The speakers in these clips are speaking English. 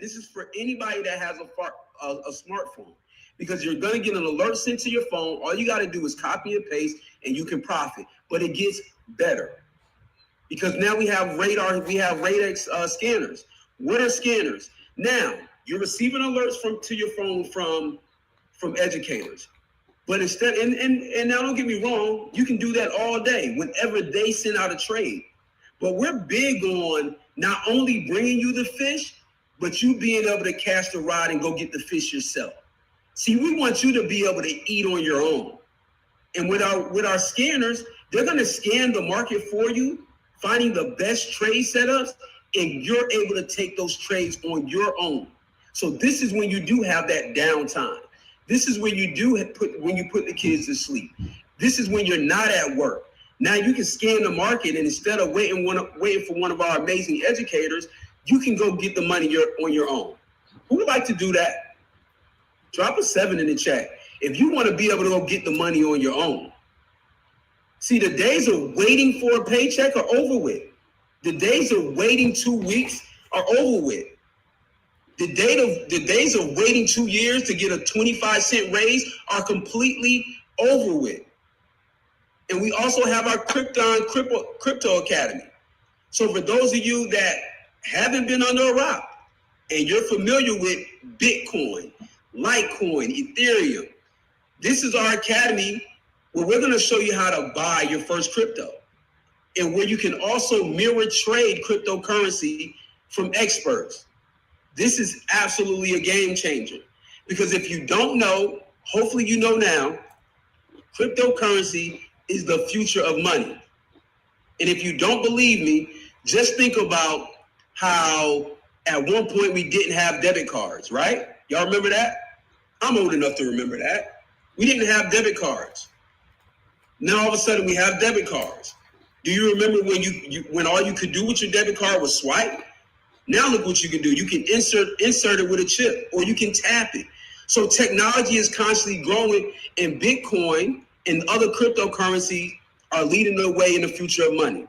This is for anybody that has a smartphone, because you're going to get an alert sent to your phone. All you got to do is copy and paste, and you can profit. But it gets better, because now we have Radex scanners. What are scanners? Now you're receiving alerts to your phone from educators. But instead, and now don't get me wrong, you can do that all day whenever they send out a trade. But we're big on not only bringing you the fish, but you being able to cast a rod and go get the fish yourself. See, we want you to be able to eat on your own. And with our scanners, they're going to scan the market for you, finding the best trade setups, and you're able to take those trades on your own. So this is when you do have that downtime. This is when you put the kids to sleep. This is when you're not at work. Now you can scan the market, and instead of waiting for one of our amazing educators, you can go get the money on your own. Who would like to do that? Drop a 7 in the chat if you want to be able to go get the money on your own. See, the days of waiting for a paycheck are over with. The days of waiting 2 weeks are over with. The days of waiting 2 years to get a 25-cent raise are completely over with. And we also have our Crypto Academy. So for those of you that haven't been under a rock and you're familiar with Bitcoin, Litecoin, Ethereum, this is our academy where we're going to show you how to buy your first crypto, and where you can also mirror trade cryptocurrency from experts. This is absolutely a game changer, because if you don't know, hopefully you know now, cryptocurrency is the future of money. And if you don't believe me, just think about how at one point we didn't have debit cards, right? Y'all remember that? I'm old enough to remember that. We didn't have debit cards. Now all of a sudden we have debit cards. Do you remember when all you could do with your debit card was swipe? Now look what you can do. You can insert it with a chip, or you can tap it. So technology is constantly growing, and Bitcoin and other cryptocurrencies are leading the way in the future of money.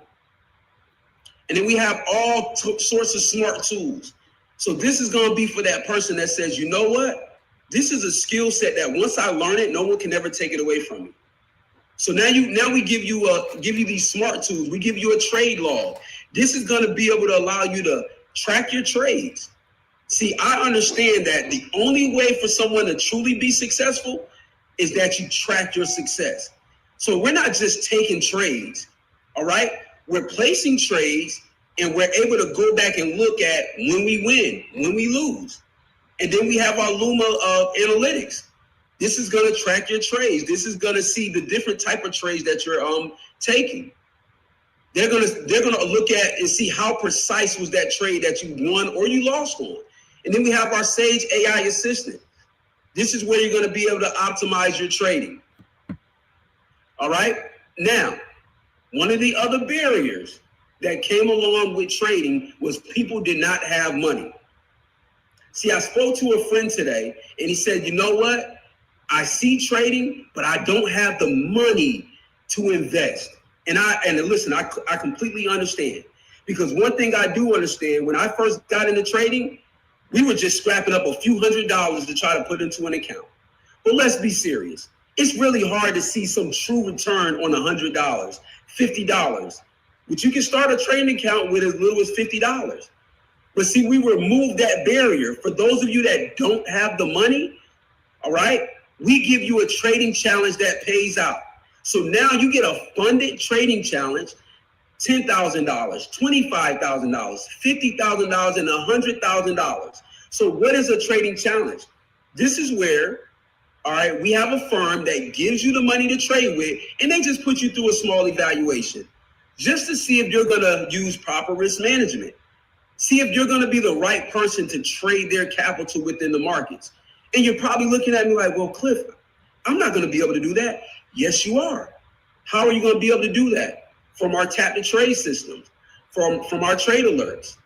And then we have all sorts of smart tools. So this is going to be for that person that says, you know what? This is a skill set that once I learn it, no one can ever take it away from me. So now we give you these smart tools. We give you a trade log. This is going to be able to allow you to track your trades. See, I understand that the only way for someone to truly be successful is that you track your success. So we're not just taking trades, all right? We're placing trades, and we're able to go back and look at when we win, when we lose. And then we have our Luma analytics. This is going to track your trades. This is going to see the different type of trades that you're taking. They're going to look at and see how precise was that trade that you won or you lost on. And then we have our Sage AI assistant. This is where you're going to be able to optimize your trading. All right. Now, one of the other barriers that came along with trading was people did not have money. See, I spoke to a friend today, and he said, you know what? I see trading, but I don't have the money to invest. And listen, I completely understand, because one thing I do understand, when I first got into trading, we were just scrapping up a few $100s to try to put into an account. But let's be serious. It's really hard to see some true return on $100, $50, but you can start a trading account with as little as $50. But see, we removed that barrier. For those of you that don't have the money, all right, we give you a trading challenge that pays out. So now you get a funded trading challenge, $10,000, $25,000, $50,000, and $100,000. So what is a trading challenge? This is where, all right, we have a firm that gives you the money to trade with, and they just put you through a small evaluation just to see if you're going to use proper risk management. See if you're going to be the right person to trade their capital within the markets. And you're probably looking at me like, well, Cliff, I'm not going to be able to do that. Yes, you are. How are you going to be able to do that? From our tap to trade systems, from our trade alerts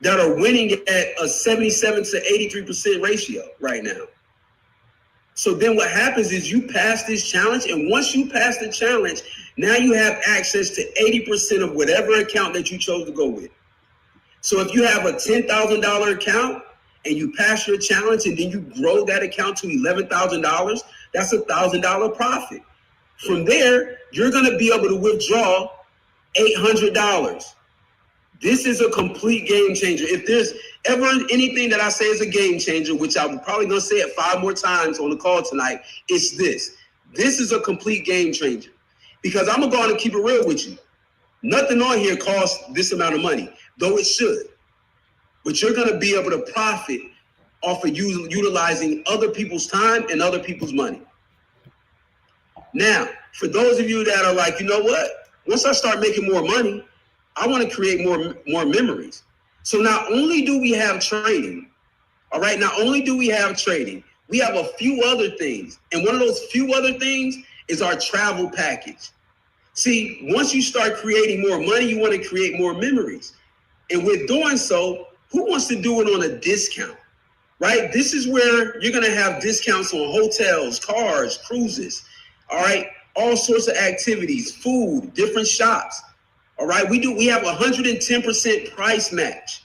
that are winning at a 77 to 83% ratio right now. So then what happens is you pass this challenge, and once you pass the challenge, now you have access to 80% of whatever account that you chose to go with. So if you have a $10,000 account, and you pass your challenge and then you grow that account to $11,000, that's $1,000 profit. From there, you're going to be able to withdraw $800. This is a complete game changer. If there's ever anything that I say is a game changer, which I'm probably going to say it 5 more times on the call tonight, it's this. This is a complete game changer. Because I'm going to go on and keep it real with you. Nothing on here costs this amount of money, though it should. But you're going to be able to profit off of utilizing other people's time and other people's money. Now, for those of you that are like, you know what? Once I start making more money, I want to create more memories. So not only do we have trading, all right, not only do we have trading, we have a few other things. And one of those few other things is our travel package. See, once you start creating more money, you want to create more memories. And with doing so, who wants to do it on a discount, right? This is where you're going to have discounts on hotels, cars, cruises, all right? All sorts of activities, food, different shops, all right? We have 110% price match.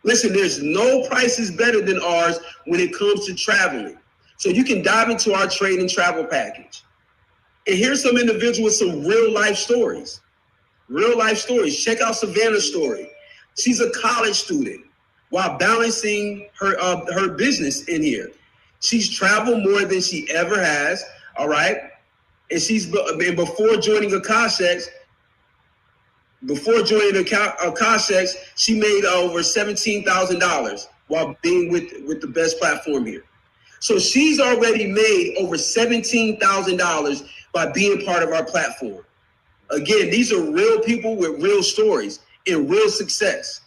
Listen, there's no prices better than ours when it comes to traveling. So you can dive into our trade and travel package. And here's some individual with some real life stories. Real life stories. Check out Savannah's story. She's a college student while balancing her business in here. She's traveled more than she ever has, all right? And before joining Akashex, she made over $17,000 while being with the best platform here. So she's already made over $17,000 by being part of our platform. Again, these are real people with real stories and real success.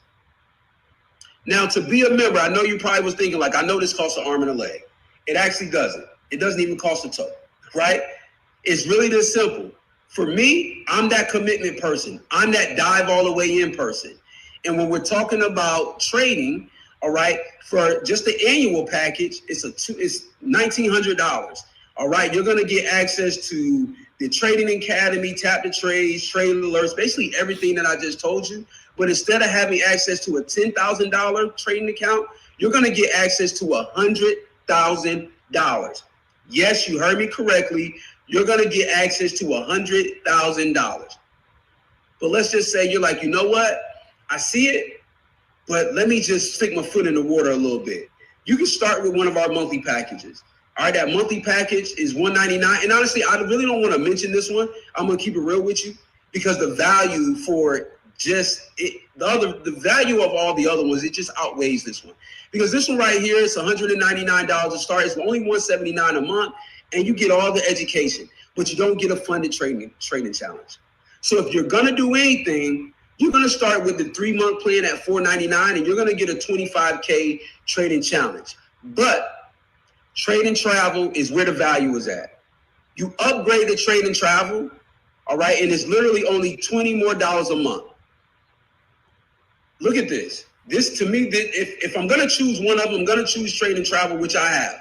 Now, to be a member, I know you probably was thinking, like, I know this costs an arm and a leg. It actually doesn't. It doesn't even cost a toe, right? It's really this simple. For me, I'm that commitment person. I'm that dive all the way in person. And when we're talking about trading, all right, for just the annual package, it's $1,900. All right, you're going to get access to the Trading Academy, Tap the Trades, trade alerts, basically everything that I just told you. But instead of having access to a $10,000 trading account, you're going to get access to $100,000. Yes, you heard me correctly. You're going to get access to $100,000. But let's just say you're like, you know what? I see it, but let me just stick my foot in the water a little bit. You can start with one of our monthly packages. All right, that monthly package is $199. And honestly, I really don't want to mention this one. I'm going to keep it real with you because the value for the value of all the other ones, it just outweighs this one. Because this one right here, it's $199 to start. It's only $179 a month, and you get all the education, but you don't get a funded trading challenge. So if you're going to do anything, you're going to start with the 3-month plan at $499, and you're going to get a $25K trading challenge. But trade and travel is where the value is at. You upgrade the trade and travel, all right, and it's literally only $20 more a month. Look at this. This, to me, if I'm going to choose one of them, I'm going to choose trade and travel, which I have.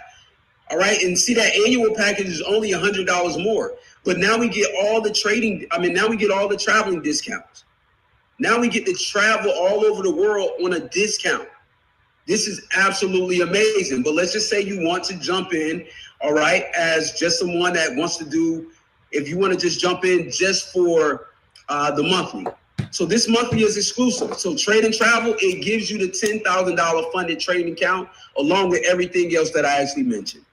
All right, and see that annual package is only $100 more. But now we get all the now we get all the traveling discounts. Now we get to travel all over the world on a discount. This is absolutely amazing. But let's just say you want to jump in, all right, as just someone that wants to do, if you want to just jump in just for the monthly. So this monthly is exclusive. So trade and travel, it gives you the $10,000 funded trading account along with everything else that I actually mentioned.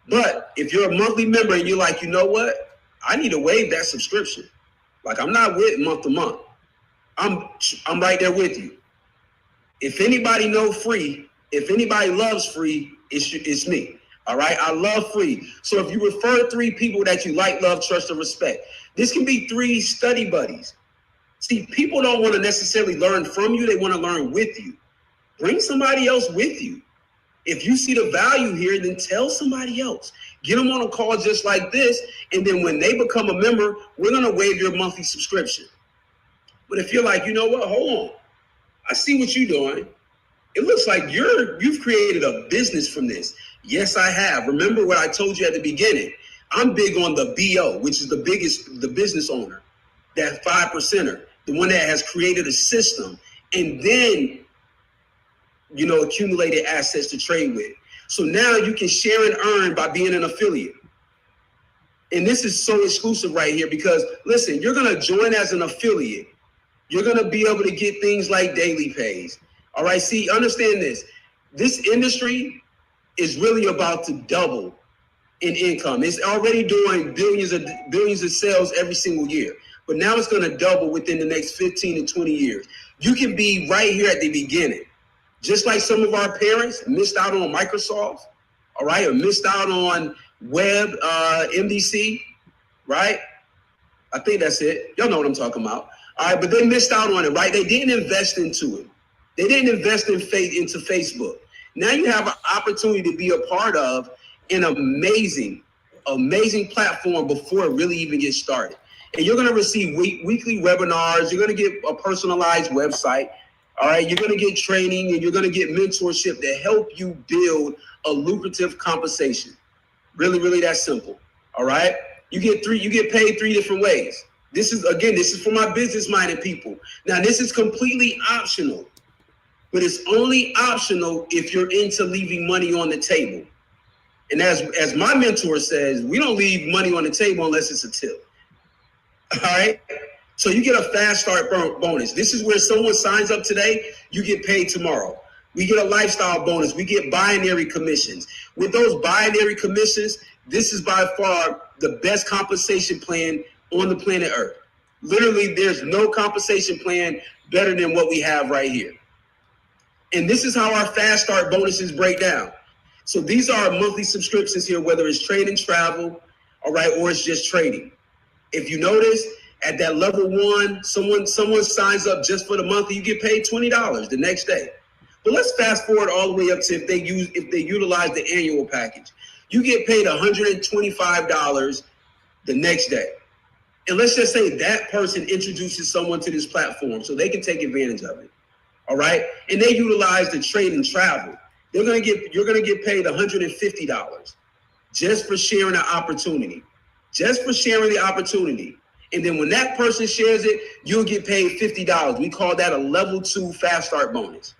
But if you're a monthly member and you're like, you know what, I need to waive that subscription. Like, I'm not with month to month. I'm right there with you. If anybody knows free, if anybody loves free, it's me. All right, I love free. So if you refer 3 people that you like, love, trust, or respect, this can be 3 study buddies. See, people don't want to necessarily learn from you. They want to learn with you. Bring somebody else with you. If you see the value here, then tell somebody else. Get them on a call just like this. And then when they become a member, we're going to waive your monthly subscription. But if you're like, you know what, hold on. I see what you're doing. It looks like you've created a business from this. Yes, I have. Remember what I told you at the beginning. I'm big on the BO, which is the business owner, that 5%er, the one that has created a system. And then accumulated assets to trade with. So now you can share and earn by being an affiliate. And this is so exclusive right here because, listen, you're going to join as an affiliate. You're going to be able to get things like daily pays. All right, see, understand this. This industry is really about to double in income. It's already doing billions of sales every single year. But now it's going to double within the next 15 to 20 years. You can be right here at the beginning. Just like some of our parents missed out on Microsoft, all right, or missed out on Web, MDC, right? I think that's it. Y'all know what I'm talking about. All right, but they missed out on it, right? They didn't invest into it. They didn't invest into Facebook. Now you have an opportunity to be a part of an amazing platform before it really even gets started. And you're going to receive weekly webinars. You're going to get a personalized website. All right, you're going to get training and you're going to get mentorship to help you build a lucrative compensation. Really, really that simple. All right, you get paid 3 different ways. This is for my business-minded people. Now, this is completely optional, but it's only optional if you're into leaving money on the table. And as my mentor says, we don't leave money on the table unless it's a tip. All right. So you get a fast start bonus. This is where someone signs up today, you get paid tomorrow. We get a lifestyle bonus. We get binary commissions. With those binary commissions, this is by far the best compensation plan on the planet Earth. Literally, there's no compensation plan better than what we have right here. And this is how our fast start bonuses break down. So these are monthly subscriptions here, whether it's trade and travel, all right, or it's just trading. If you notice, at that level 1, someone signs up just for the month, you get paid $20 the next day. But let's fast forward all the way up to if they utilize the annual package. You get paid $125 the next day. And let's just say that person introduces someone to this platform so they can take advantage of it. All right. And they utilize the trade and travel. You're going to get paid $150 just for sharing the opportunity. Just for sharing the opportunity. And then when that person shares it, you'll get paid $50. We call that a level 2 fast start bonus.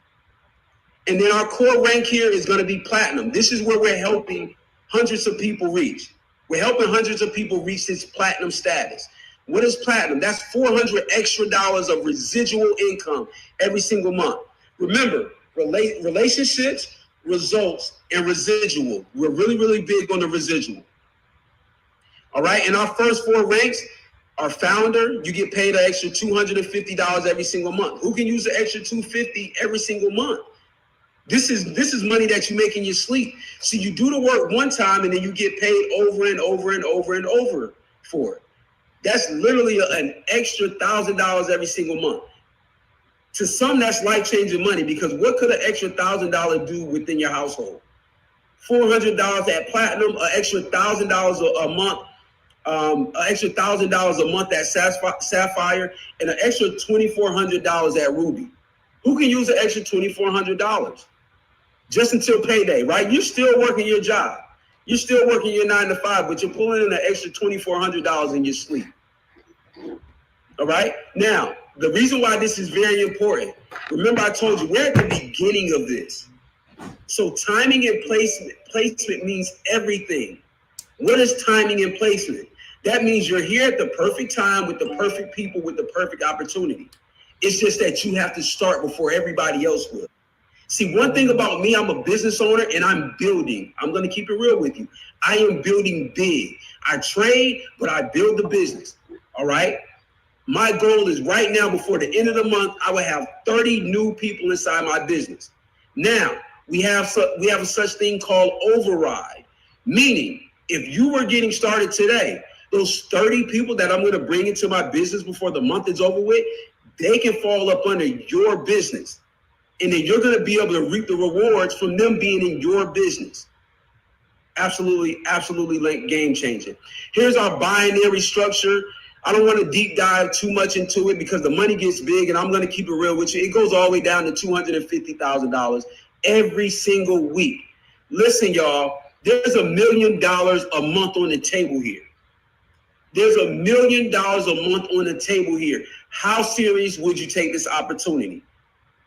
And then our core rank here is going to be platinum. This is where we're helping hundreds of people reach. We're helping hundreds of people reach this platinum status. What is platinum? That's $400 extra of residual income every single month. Remember, relationships, results, and residual. We're really, really big on the residual. All right. In our first 4 ranks, our founder, you get paid an extra $250 every single month. Who can use an extra $250 every single month? This is money that you make in your sleep. So you do the work one time and then you get paid over and over and over and over for it. That's literally an extra $1,000 every single month. To some, that's life-changing money because what could an extra $1,000 do within your household? $400 at platinum, an extra $1,000 a month. An extra $1,000 a month at Sapphire, and an extra $2,400 at Ruby. Who can use an extra $2,400? Just until payday, right? You're still working your job. You're still working your 9 to 5, but you're pulling in an extra $2,400 in your sleep. All right? Now, the reason why this is very important, remember I told you we're at the beginning of this. So timing and placement means everything. What is timing and placement? That means you're here at the perfect time with the perfect people with the perfect opportunity. It's just that you have to start before everybody else will. See, one thing about me, I'm a business owner and I'm building. I'm going to keep it real with you. I am building big. I trade, but I build the business. All right. My goal is right now, before the end of the month, I will have 30 new people inside my business. Now, we have a such thing called override, meaning if you were getting started today, those 30 people that I'm going to bring into my business before the month is over with, they can fall up under your business. And then you're going to be able to reap the rewards from them being in your business. Absolutely, absolutely game changing. Here's our binary structure. I don't want to deep dive too much into it because the money gets big, and I'm going to keep it real with you. It goes all the way down to $250,000 every single week. Listen, y'all, there's $1 million a month on the table here. There's $1 million a month on the table here. How serious would you take this opportunity?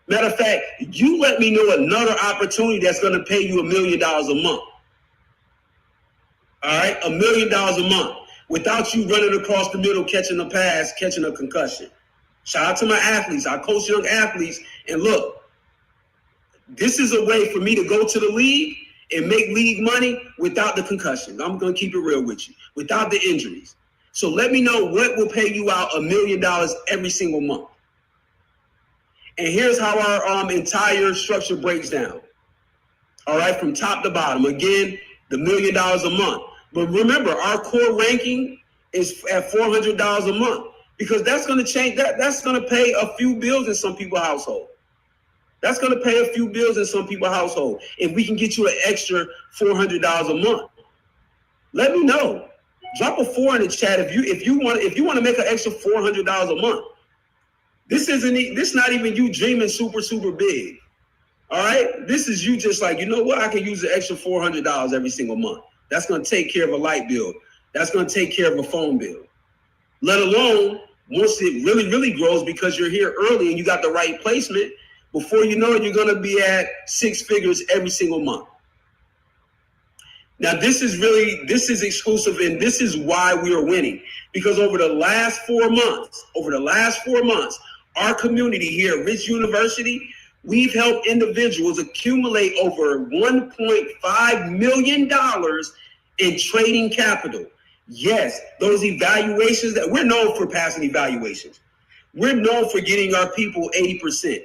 Matter of fact, you let me know another opportunity that's going to pay you $1 million a month. All right, $1 million a month without you running across the middle, catching a pass, catching a concussion. Shout out to my athletes. I coach young athletes, and look, this is a way for me to go to the league and make league money without the concussions. I'm going to keep it real with you, without the injuries. So let me know what will pay you out $1 million every single month. And here's how our entire structure breaks down. All right, from top to bottom. Again, the $1 million a month. But remember, our core ranking is at $400 a month because that's going to change. That's going to pay a few bills in some people's household. That's going to pay a few bills in some people's household. If we can get you an extra $400 a month, let me know. Drop a 4 in the chat if you want to make an extra $400 a month. This not even you dreaming super big. All right, this is you just like, you know what? I can use an extra $400 every single month. That's going to take care of a light bill. That's going to take care of a phone bill. Let alone once it really grows because you're here early and you got the right placement. Before you know it, you're going to be at 6 figures every single month. Now, this is exclusive, and this is why we are winning. Because over the last 4 months, our community here at Rich University, we've helped individuals accumulate over $1.5 million in trading capital. Yes, those evaluations that we're known for passing evaluations. We're known for getting our people 80%.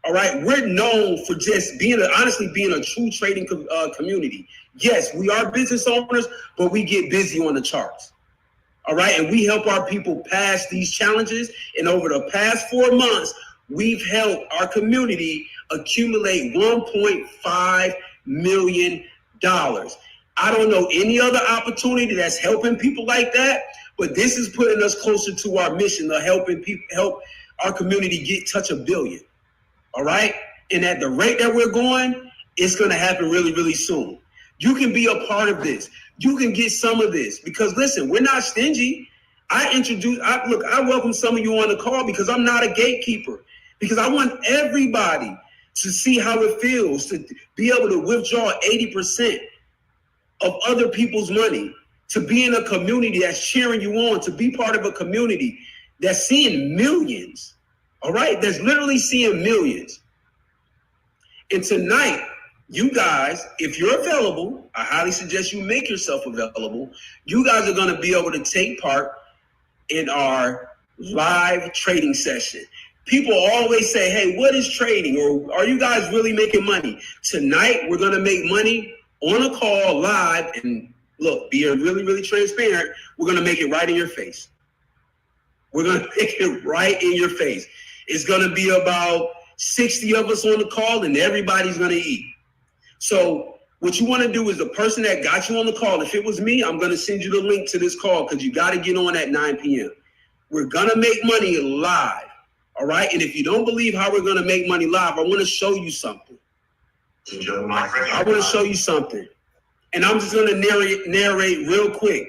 All right, we're known for just honestly being a true trading community. Yes, we are business owners, but we get busy on the charts. All right, and we help our people pass these challenges. And over the past 4 months, we've helped our community accumulate $1.5 million. I don't know any other opportunity that's helping people like that, but this is putting us closer to our mission of helping people, help our community touch $1 billion. All right. And at the rate that we're going, it's going to happen really soon. You can be a part of this. You can get some of this because listen, we're not stingy. I welcome some of you on the call because I'm not a gatekeeper, because I want everybody to see how it feels to be able to withdraw 80% of other people's money, to be in a community that's cheering you on, to be part of a community that's seeing millions. All right, that's literally seeing millions. And tonight, you guys, if you're available, I highly suggest you make yourself available. You guys are going to be able to take part in our live trading session. People always say, hey, what is trading? Or are you guys really making money? Tonight, we're going to make money on a call live. And look, being really transparent, we're going to make it right in your face. We're going to make it right in your face. It's going to be about 60 of us on the call and everybody's going to eat. So what you want to do is the person that got you on the call, if it was me, I'm going to send you the link to this call because you got to get on at 9 p.m. We're going to make money live. All right. And if you don't believe how we're going to make money live, I want to show you something. I want to show you something. And I'm just going to narrate real quick.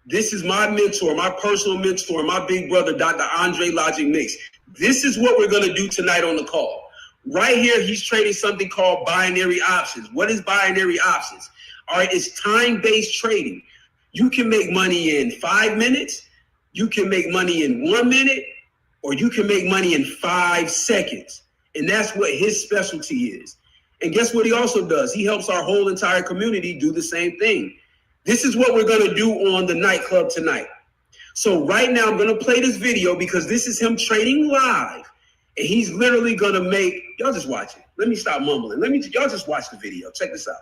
This is my mentor, my personal mentor, my big brother, Dr. Andre Logic Mix. This is what we're going to do tonight on the call. Right here, he's trading something called binary options. What is binary options? All right, it's time-based trading. You can make money in 5 minutes, you can make money in 1 minute, or you can make money in 5 seconds. And that's what his specialty is. And guess what he also does? He helps our whole entire community do the same thing. This is what we're going to do on the nightclub tonight. So right now, I'm going to play this video because this is him trading live. And he's literally going to make, y'all just watch it. Let me stop mumbling. Y'all just watch the video. Check this out.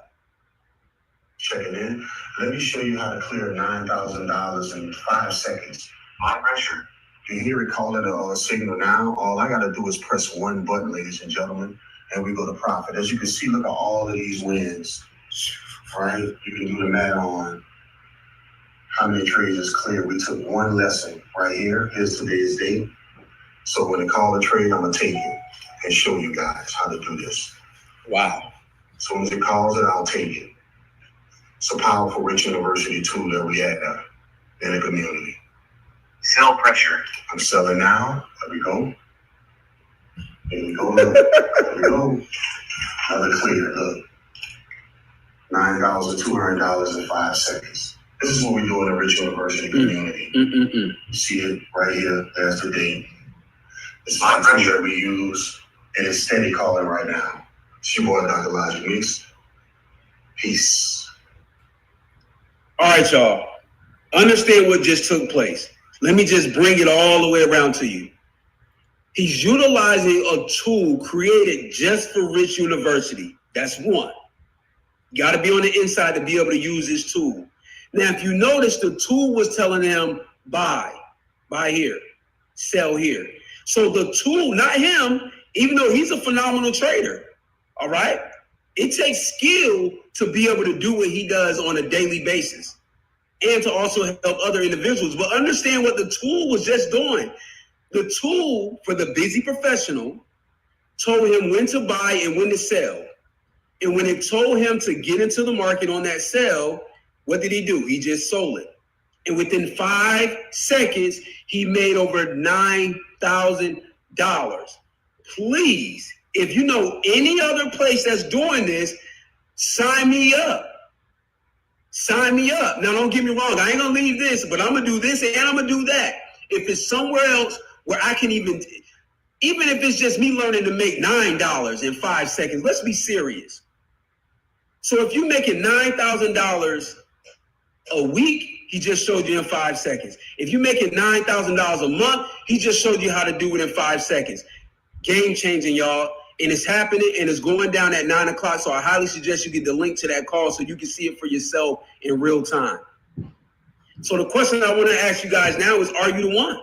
Checking in. Let me show you how to clear $9,000 in 5 seconds. My pressure. You hear it calling a signal now? All I got to do is press one button, ladies and gentlemen, and we go to profit. As you can see, look at all of these wins. Right? You can do the math on how many trades is clear. We took one lesson right here. Here's today's date. So when they call a trade, I'm going to take it and show you guys how to do this. Wow. As soon as it calls it, I'll take it. It's a powerful Rich University tool that we have in the community. Sell pressure. I'm selling now. There we go. Here we go. Look. Here we go. Another clear. Look. $9,200 in 5 seconds. This is what we do in the Rich University community. You see it right here. There's the date. It's my pressure we use, and it's steady calling right now. It's your boy, Dr. Logic Mix. Peace. All right, y'all. Understand what just took place. Let me just bring it all the way around to you. He's utilizing a tool created just for Rich University. That's one. You got to be on the inside to be able to use this tool. Now, if you notice, the tool was telling him, buy here, sell here. So the tool, not him, even though he's a phenomenal trader, all right? It takes skill to be able to do what he does on a daily basis and to also help other individuals. But understand what the tool was just doing. The tool for the busy professional told him when to buy and when to sell. And when it told him to get into the market on that sell, what did he do? He just sold it. And within 5 seconds, he made over $9,000. Please, if you know any other place that's doing this, sign me up. Sign me up. Now, don't get me wrong. I ain't going to leave this, but I'm going to do this and I'm going to do that. If it's somewhere else where I can even if it's just me learning to make $9 in 5 seconds, let's be serious. So if you're making $9,000 a week, he just showed you in 5 seconds. If you're making $9,000 a month, he just showed you how to do it in 5 seconds. Game changing, y'all. And it's happening and it's going down at 9 o'clock. So I highly suggest you get the link to that call so you can see it for yourself in real time. So the question I want to ask you guys now is, are you the one?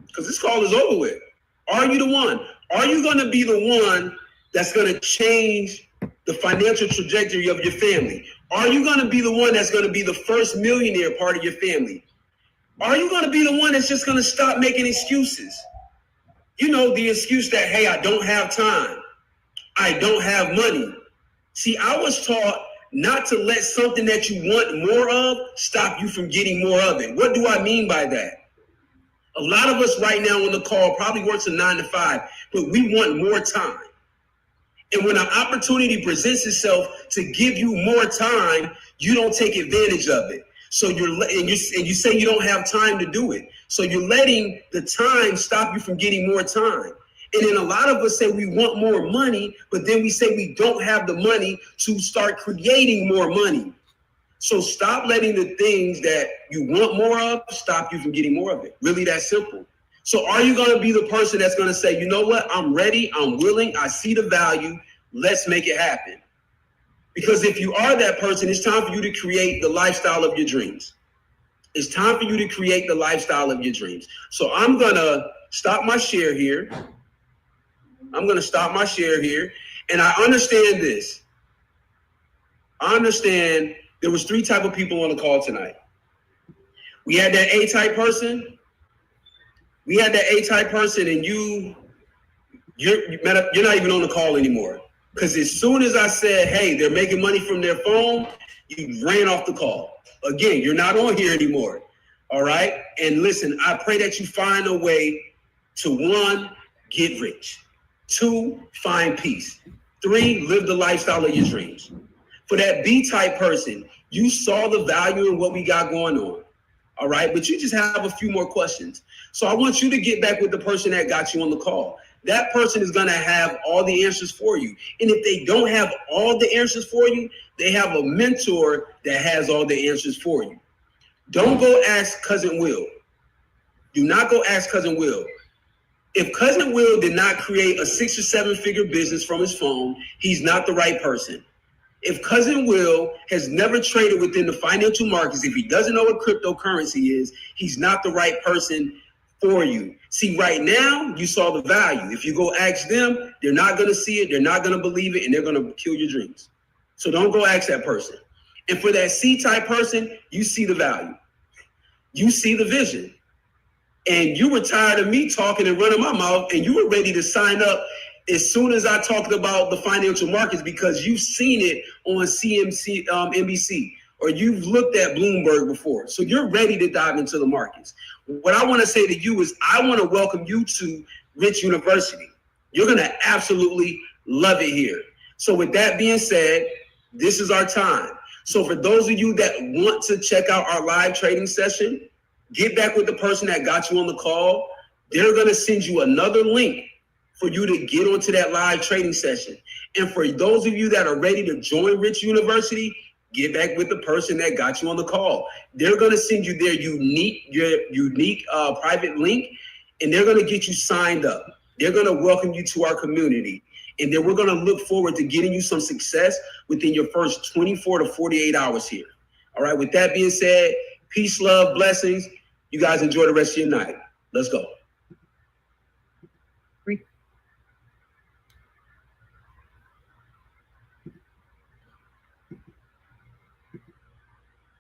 Because this call is over with. Are you the one? Are you going to be the one that's going to change the financial trajectory of your family? Are you going to be the one that's going to be the first millionaire part of your family? Are you going to be the one that's just going to stop making excuses? You know, the excuse that, hey, I don't have time. I don't have money. See, I was taught not to let something that you want more of stop you from getting more of it. What do I mean by that? A lot of us right now on the call probably works a 9 to 5, but we want more time. And when an opportunity presents itself to give you more time, you don't take advantage of it. So you say you don't have time to do it. So you're letting the time stop you from getting more time. And then a lot of us say we want more money, but then we say we don't have the money to start creating more money. So stop letting the things that you want more of stop you from getting more of it. Really that simple. So are you going to be the person that's going to say, you know what, I'm ready, I'm willing, I see the value, let's make it happen? Because if you are that person, it's time for you to create the lifestyle of your dreams. It's time for you to create the lifestyle of your dreams. So I'm going to stop my share here. And I understand this. I understand there was 3 types of people on the call tonight. We had that A-type person. And you're not even on the call anymore. Because as soon as I said, hey, they're making money from their phone, you ran off the call. Again, you're not on here anymore. All right? And listen, I pray that you find a way to 1, get rich. 2, find peace. 3, live the lifestyle of your dreams. For that B-type person, you saw the value in what we got going on. All right? But you just have a few more questions. So I want you to get back with the person that got you on the call. That person is going to have all the answers for you. And if they don't have all the answers for you, they have a mentor that has all the answers for you. Don't go ask Cousin Will. Do not go ask Cousin Will. If Cousin Will did not create a 6 or 7 figure business from his phone, he's not the right person. If Cousin Will has never traded within the financial markets, if he doesn't know what cryptocurrency is, he's not the right person for you. See, right now, you saw the value. If you go ask them, they're not going to see it, they're not going to believe it, and they're going to kill your dreams. So don't go ask that person. And for that C-type person, you see the value. You see the vision. And you were tired of me talking and running my mouth, and you were ready to sign up as soon as I talked about the financial markets because you've seen it on NBC, or you've looked at Bloomberg before. So you're ready to dive into the markets. What I want to say to you is I want to welcome you to Rich University. You're going to absolutely love it here. So with that being said, this is our time. So for those of you that want to check out our live trading session, get back with the person that got you on the call. They're going to send you another link for you to get onto that live trading session. And for those of you that are ready to join Rich University, get back with the person that got you on the call. They're going to send you their unique private link, and they're going to get you signed up. They're going to welcome you to our community. And then we're going to look forward to getting you some success within your first 24 to 48 hours here. All right. With that being said, peace, love, blessings. You guys enjoy the rest of your night. Let's go.